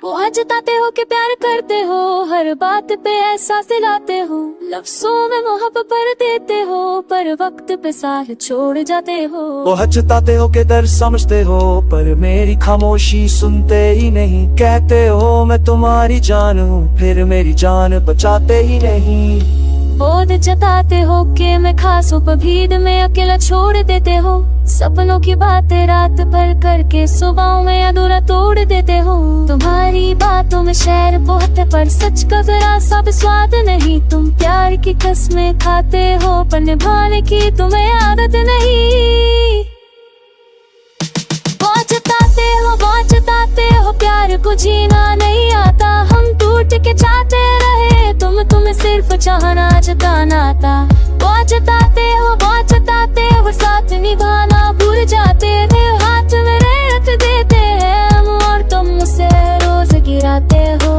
बहुत जताते हो कि प्यार करते हो, हर बात पे एहसास दिलाते हो, लफ्जों में मोहब्बत भर देते हो, पर वक्त पे साथ छोड़ जाते हो। बहुत जताते हो कि दर्द समझते हो, पर मेरी खामोशी सुनते ही नहीं। कहते हो मैं तुम्हारी जान हूँ, फिर मेरी जान बचाते ही नहीं। बहुत जताते हो कि मैं खास हूँ, पर भीड़ में अकेला छोड़ देते हो। सपनों की बातें रात भर करके सुबह में अधूरा तोड़ देते हो। तुम्हारी बातों में शहर बहुत है, पर सच का जरा सा भी स्वाद नहीं। तुम प्यार की कसमें खाते हो, पर निभाने की तुम्हें आदत नहीं। बहुत जताते हो प्यार को जीना नहीं आता। हम टूट के जाते रहे, तुम्हें सिर्फ चाहना जताना था। बहुत जताते हो साथ निभाना भूल जाते थे। हाथ में रख देते हैं हम, और तुम मुझसे रोज गिराते हो।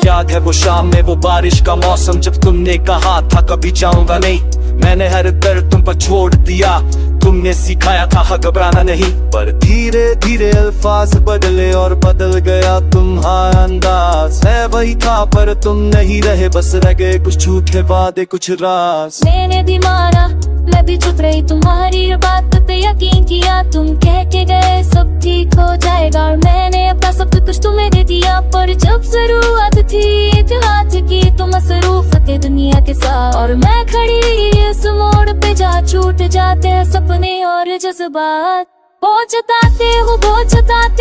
याद है वो शाम में वो बारिश का मौसम, जब तुमने कहा था कभी जाऊंगा नहीं। मैंने हर दर्द तुम पर छोड़ दिया, तुमने सिखाया था घबराना नहीं। पर धीरे धीरे अल्फाज बदले और बदल गया तुम्हारा अंदाज। है वही था पर तुम नहीं रहे, बस रह गए कुछ झूठे वादे कुछ राज। मैंने भी माना, मैं भी चुप रही, तुम्हारी बात पे यकीन किया। तुम कह के गए सब ठीक हो जाएगा, और मैंने अपना सब कुछ तुम्हें दे दिया। पर जब जरूरत थी एक हाथ की, तुम मसरूफ थे दुनिया के साथ, और मैं खड़ी इस मोड़ पे जा छूट जाते हैं सपने और जज्बात। बहुत जताते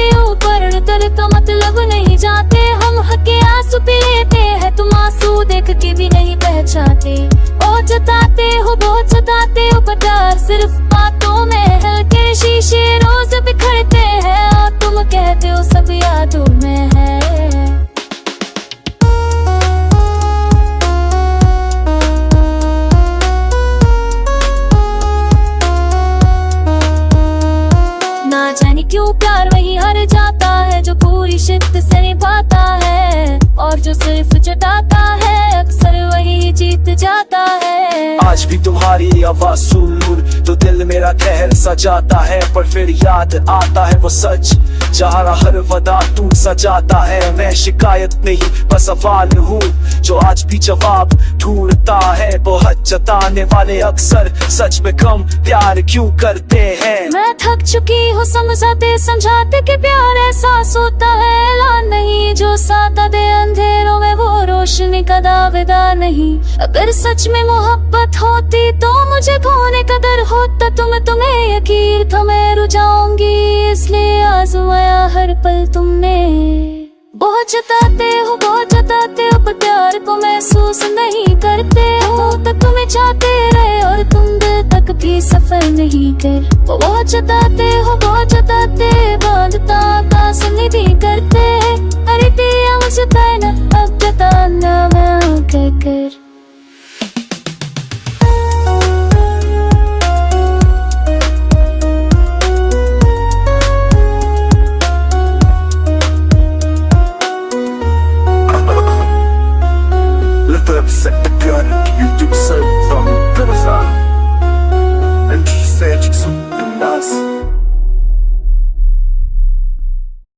हो पर दर्द का मतलब नहीं जानते। हम हके आंसू पी लेते हैं, तुम आंसू देख के भी नहीं पहचानते। बहुत जताते हो पर डर सिर्फ बातों में हल्के शीशे रोज बिखरते हैं, और तुम कहते हो सब यादों में है। ना जाने क्यों प्यार वही हार जाता है, जो पूरी शिद्दत से निभाता है, और जो सिर्फ जताता है अक्सर वही जीत जाता है। आज भी तुम्हारी आवाज सुन तो दिल मेरा कहर सा जाता है, पर फिर याद आता है वो सच जहाँ हर वदा टूट सा जाता है। मैं शिकायत नहीं बस सवाल हूँ, जो आज भी जवाब ढूंढता है। बहुत जताने वाले अक्सर सच में कम प्यार क्यों करते हैं। मैं थक चुकी हूँ समझाते कि प्यार एहसास होता है, ऐलान नहीं जो साथ दे अंधेरों में वो रोशनी का दावेदार नहीं। अगर सच में मोहब्बत होती तो मुझे खोने का डर होता। तुम्हें यकीन था मैं रुझाऊंगी, इसलिए आजमाया हर पल तुमने। बहुत जताते हो पर प्यार को महसूस नहीं करते हो, तक तुम्हें चाहते रहे और तुम दिल तक भी सफर नहीं कर। बहुत जताते बांधता आकाश नहीं करते। अरे दिया मुझे अब जताना